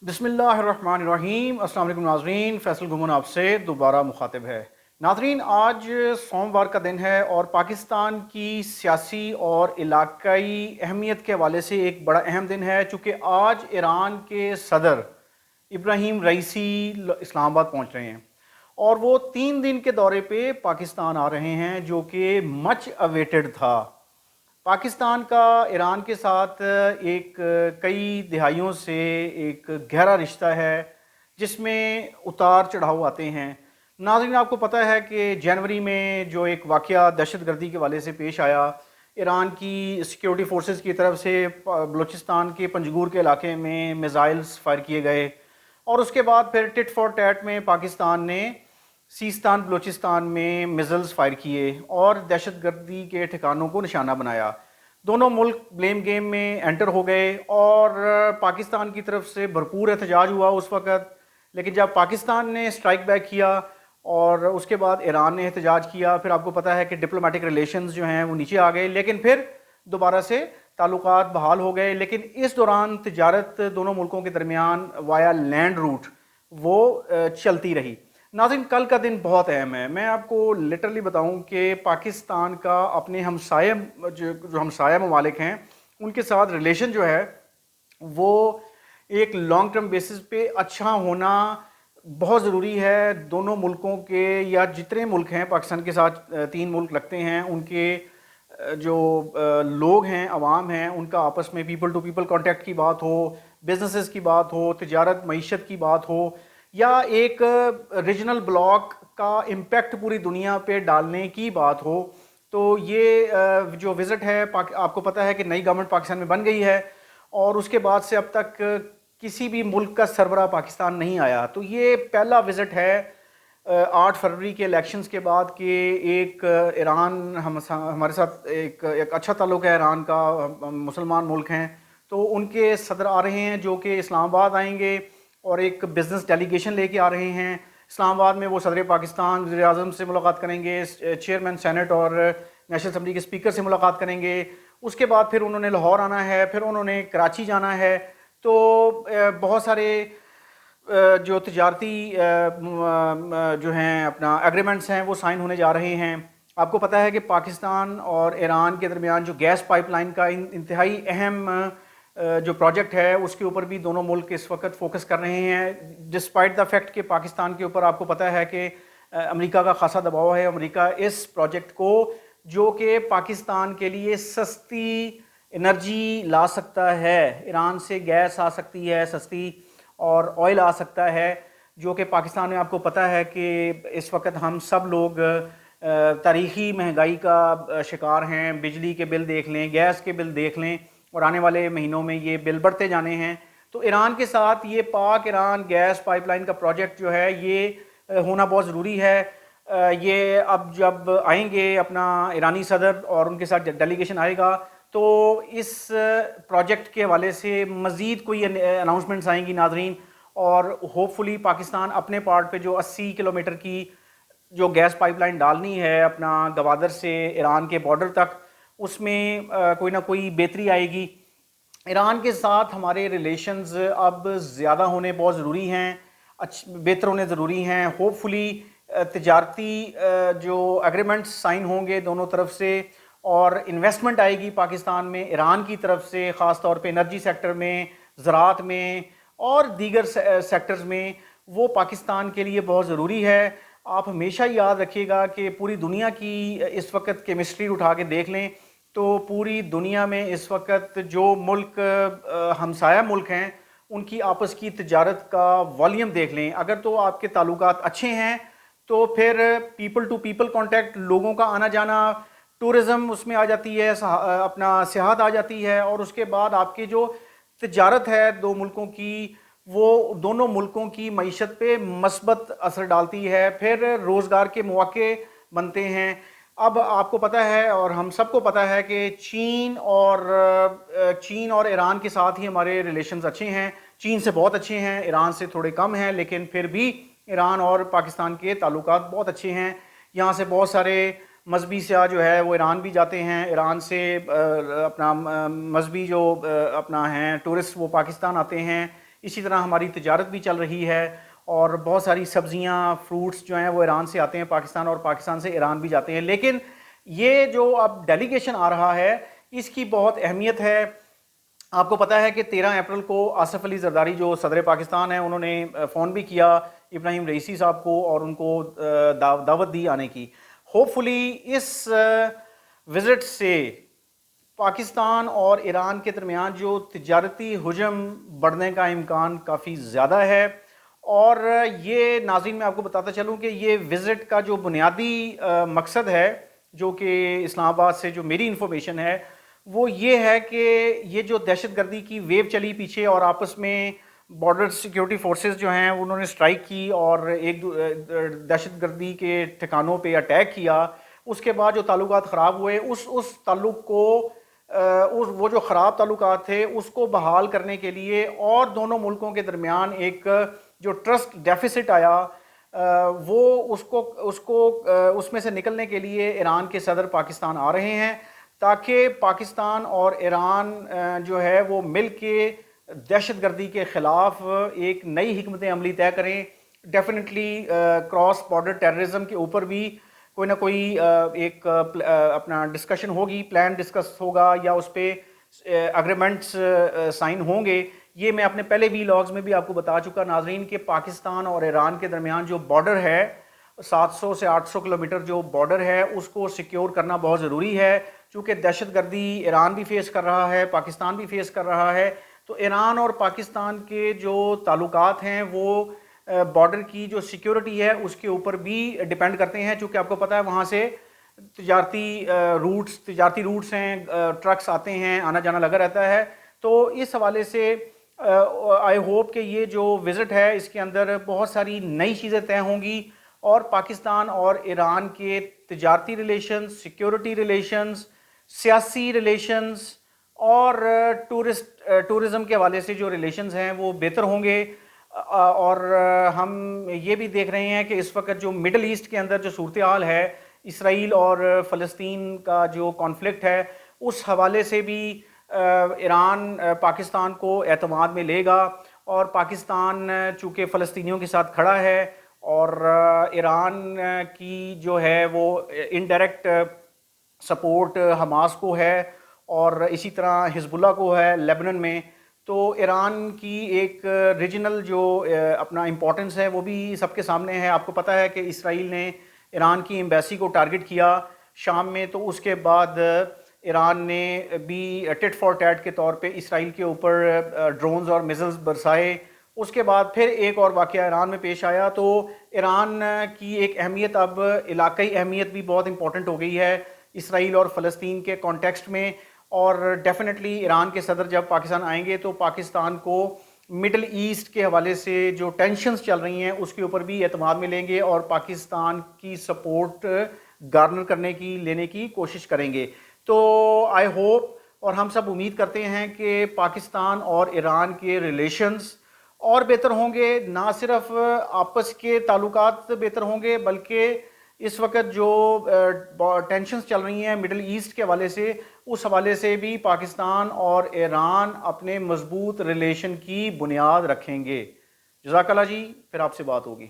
बिस्मिल्लाहिर्रहमानिर्रहीम। अस्सलाम वालेकुम नाज़रीन, फैसल गुमन आपसे दोबारा मुखातिब है। नाज़रीन, आज सोमवार का दिन है और पाकिस्तान की सियासी और इलाकाई अहमियत के हवाले से एक बड़ा अहम दिन है, चूँकि आज ईरान के सदर इब्राहीम रईसी इस्लामाबाद पहुँच रहे हैं और वो 3 दिन के दौरे पे पाकिस्तान आ रहे हैं, जो कि मच अवेटेड था। पाकिस्तान का ईरान के साथ एक कई दिहाइयों से एक गहरा रिश्ता है, जिसमें उतार चढ़ाव आते हैं। नाज़रीन, आपको पता है कि जनवरी में जो एक वाक़या दहशतगर्दी के वाले से पेश आया, ईरान की सिक्योरिटी फोर्सेस की तरफ से बलूचिस्तान के पंजगूर के इलाके में मिसाइल्स फायर किए गए और उसके बाद फिर टिट फॉर टैट में पाकिस्तान ने सीस्तान बलूचिस्तान में मिज़ल्स फायर किए और दहशतगर्दी के ठिकानों को निशाना बनाया। दोनों मुल्क ब्लेम गेम में एंटर हो गए और पाकिस्तान की तरफ से भरपूर एहतजाज हुआ उस वक़्त। लेकिन जब पाकिस्तान ने स्ट्राइक बैक किया और उसके बाद ईरान ने एहतजाज किया, फिर आपको पता है कि डिप्लोमेटिक रिलेशंस जो हैं वो नीचे आ गए, लेकिन फिर दोबारा से ताल्लुकात बहाल हो गए। लेकिन इस दौरान तिजारत दोनों मुल्कों के दरमियान वाया लैंड रूट वो चलती रही। नाज़रीन, कल का दिन बहुत अहम है। मैं आपको लिटरली बताऊं कि पाकिस्तान का अपने हमसाया जो हमसाया ममालिक हैं उनके साथ रिलेशन जो है वो एक लॉन्ग टर्म बेसिस पे अच्छा होना बहुत ज़रूरी है। दोनों मुल्कों के या जितने मुल्क हैं पाकिस्तान के साथ 3 मुल्क लगते हैं, उनके जो लोग हैं, अवाम हैं, उनका आपस में पीपल टू पीपल कांटेक्ट की बात हो, बिजनेसेस की बात हो, तिजारत मईशत की बात हो, या एक रीजनल ब्लॉक का इम्पेक्ट पूरी दुनिया पे डालने की बात हो, तो ये जो विज़िट है आपको पता है कि नई गवर्नमेंट पाकिस्तान में बन गई है और उसके बाद से अब तक किसी भी मुल्क का सरबरा पाकिस्तान नहीं आया। तो ये पहला विज़िट है 8 फरवरी के इलेक्शंस के बाद कि एक ईरान हमारे साथ एक अच्छा ताल्लुक़ है ईरान का, मुसलमान मुल्क हैं, तो उनके सदर आ रहे हैं जो कि इस्लामाबाद आएंगे और एक बिज़नेस डेलीगेशन लेके आ रहे हैं। इस्लामाबाद में वो सदर पाकिस्तान वज़ीर आज़म से मुलाकात करेंगे, चेयरमैन सेनेट और नेशनल असम्बली के स्पीकर से मुलाकात करेंगे। उसके बाद फिर उन्होंने लाहौर आना है, फिर उन्होंने कराची जाना है। तो बहुत सारे जो तिजारती जो हैं अपना एग्रीमेंट्स हैं वो साइन होने जा रहे हैं। आपको पता है कि पाकिस्तान और ईरान के दरमियान जो गैस पाइपलाइन का इंतहाई अहम जो प्रोजेक्ट है उसके ऊपर भी दोनों मुल्क इस वक्त फोकस कर रहे हैं, डिस्पाइट द फैक्ट कि पाकिस्तान के ऊपर आपको पता है कि अमेरिका का खासा दबाव है। अमेरिका इस प्रोजेक्ट को, जो कि पाकिस्तान के लिए सस्ती एनर्जी ला सकता है, ईरान से गैस आ सकती है सस्ती और ऑयल आ सकता है, जो कि पाकिस्तान में आपको पता है कि इस वक्त हम सब लोग तारीख़ी महंगाई का शिकार हैं। बिजली के बिल देख लें, गैस के बिल देख लें, और आने वाले महीनों में ये बिल बढ़ते जाने हैं। तो ईरान के साथ ये पाक ईरान गैस पाइपलाइन का प्रोजेक्ट जो है ये होना बहुत ज़रूरी है। ये अब जब आएंगे अपना ईरानी सदर और उनके साथ डेलीगेशन आएगा तो इस प्रोजेक्ट के हवाले से मज़ीद कोई अनाउंसमेंट्स आएंगी नाजरीन, और होपफुली पाकिस्तान अपने पार्ट पे जो 80 किलोमीटर की जो गैस पाइपलाइन डालनी है अपना गवादर से ईरान के बॉर्डर तक, उसमें कोई ना कोई बेहतरी आएगी। ईरान के साथ हमारे रिलेशंस अब ज़्यादा होने बहुत ज़रूरी हैं, बेहतर होने ज़रूरी हैं। होपफुली तिजारती जो एग्रीमेंट्स साइन होंगे दोनों तरफ से और इन्वेस्टमेंट आएगी पाकिस्तान में ईरान की तरफ से, ख़ास तौर पे एनर्जी सेक्टर में, ज़राअत में और दीगर सेक्टर्स में, वो पाकिस्तान के लिए बहुत ज़रूरी है। आप हमेशा याद रखिएगा कि पूरी दुनिया की इस वक्त केमिस्ट्री उठा के देख लें तो पूरी दुनिया में इस वक्त जो मुल्क हमसाया मुल्क हैं उनकी आपस की तिजारत का वॉल्यूम देख लें। अगर तो आपके ताल्लुकात अच्छे हैं तो फिर पीपल टू पीपल कांटेक्ट, लोगों का आना जाना, टूरिज़म उसमें आ जाती है, अपना सियाहत आ जाती है, और उसके बाद आपकी जो तिजारत है दो मुल्कों की वो दोनों मुल्कों की मईशत पे मस्बत असर डालती है, फिर रोज़गार के मौके बनते हैं। अब आपको पता है और हम सबको पता है कि चीन और ईरान के साथ ही हमारे रिलेशंस अच्छे हैं। चीन से बहुत अच्छे हैं, ईरान से थोड़े कम हैं, लेकिन फिर भी ईरान और पाकिस्तान के ताल्लुकात बहुत अच्छे हैं। यहाँ से बहुत सारे मजहबी सियाह जो है वो ईरान भी जाते हैं, ईरान से अपना मजहबी जो अपना हैं टूरिस्ट वो पाकिस्तान आते हैं। اسی طرح ہماری تجارت بھی چل رہی ہے اور بہت ساری سبزیاں فروٹس جو ہیں وہ ایران سے آتے ہیں پاکستان، اور پاکستان سے ایران بھی جاتے ہیں. لیکن یہ جو اب ڈیلیگیشن آ رہا ہے اس کی بہت اہمیت ہے. آپ کو پتہ ہے کہ 13 اپریل کو آصف علی زرداری جو صدر پاکستان ہیں انہوں نے فون بھی کیا ابراہیم رئیسی صاحب کو اور ان کو دعوت دی آنے کی. ہوپ فلی اس وزٹ سے پاکستان اور ایران کے درمیان جو تجارتی حجم بڑھنے کا امکان کافی زیادہ ہے. اور یہ ناظرین میں آپ کو بتاتا چلوں کہ یہ وزٹ کا جو بنیادی مقصد ہے جو کہ اسلام آباد سے جو میری انفارمیشن ہے وہ یہ ہے کہ یہ جو دہشت گردی کی ویو چلی پیچھے اور آپس میں بارڈر سیکیورٹی فورسز جو ہیں انہوں نے اسٹرائک کی اور ایک دہشت گردی کے ٹھکانوں پہ اٹیک کیا، اس کے بعد جو تعلقات خراب ہوئے اس تعلق کو وہ جو خراب تعلقات تھے اس کو بحال کرنے کے لیے اور دونوں ملکوں کے درمیان ایک جو ٹرسٹ ڈیفیسٹ آیا وہ اس میں سے نکلنے کے لیے ایران کے صدر پاکستان آ رہے ہیں تاکہ پاکستان اور ایران جو ہے وہ مل کے دہشت گردی کے خلاف ایک نئی حکمت عملی طے کریں. ڈیفینیٹلی کراس بارڈر ٹیررزم کے اوپر بھی کوئی نہ کوئی ایک اپنا ڈسکشن ہوگی، پلان ڈسکس ہوگا یا اس پہ اگریمنٹس سائن ہوں گے. یہ میں اپنے پہلے وی لاگز میں بھی آپ کو بتا چکا ناظرین کہ پاکستان اور ایران کے درمیان جو بارڈر ہے 700 سے 800 کلومیٹر جو بارڈر ہے اس کو سیکیور کرنا بہت ضروری ہے، چونکہ دہشت گردی ایران بھی فیس کر رہا ہے، پاکستان بھی فیس کر رہا ہے. تو ایران اور پاکستان کے جو تعلقات ہیں وہ بارڈر کی جو سیکیورٹی ہے اس کے اوپر بھی ڈیپینڈ کرتے ہیں، چونکہ آپ کو پتہ ہے وہاں سے تجارتی روٹس ہیں، ٹرکس آتے ہیں، آنا جانا لگا رہتا ہے. تو اس حوالے سے آئی ہوپ کہ یہ جو وزٹ ہے اس کے اندر بہت ساری نئی چیزیں طے ہوں گی اور پاکستان اور ایران کے تجارتی ریلیشنز، سیکیورٹی ریلیشنز، سیاسی ریلیشنز اور ٹورزم کے حوالے سے جو ریلیشنز ہیں وہ بہتر ہوں گے. اور ہم یہ بھی دیکھ رہے ہیں کہ اس وقت جو مڈل ایسٹ کے اندر جو صورتحال ہے، اسرائیل اور فلسطین کا جو کانفلکٹ ہے، اس حوالے سے بھی ایران پاکستان کو اعتماد میں لے گا اور پاکستان چونکہ فلسطینیوں کے ساتھ کھڑا ہے اور ایران کی جو ہے وہ انڈائریکٹ سپورٹ حماس کو ہے اور اسی طرح حزب اللہ کو ہے لیبنن میں، تو ایران کی ایک ریجنل جو اپنا امپورٹنس ہے وہ بھی سب کے سامنے ہے. آپ کو پتہ ہے کہ اسرائیل نے ایران کی ایمبیسی کو ٹارگٹ کیا شام میں، تو اس کے بعد ایران نے بھی ٹٹ فار ٹیٹ کے طور پہ اسرائیل کے اوپر ڈرونز اور میزلز برسائے. اس کے بعد پھر ایک اور واقعہ ایران میں پیش آیا، تو ایران کی ایک اہمیت اب علاقائی اہمیت بھی بہت امپورٹنٹ ہو گئی ہے اسرائیل اور فلسطین کے کانٹیکسٹ میں. اور ڈیفینیٹلی ایران کے صدر جب پاکستان آئیں گے تو پاکستان کو مڈل ایسٹ کے حوالے سے جو ٹینشنز چل رہی ہیں اس کے اوپر بھی اعتماد میں لیں گے اور پاکستان کی سپورٹ گارنر کرنے کی لینے کی کوشش کریں گے. تو آئی ہوپ اور ہم سب امید کرتے ہیں کہ پاکستان اور ایران کے ریلیشنز اور بہتر ہوں گے، نہ صرف آپس کے تعلقات بہتر ہوں گے بلکہ اس وقت جو ٹینشنز چل رہی ہیں مڈل ایسٹ کے حوالے سے اس حوالے سے بھی پاکستان اور ایران اپنے مضبوط ریلیشن کی بنیاد رکھیں گے. جزاک اللہ جی، پھر آپ سے بات ہوگی.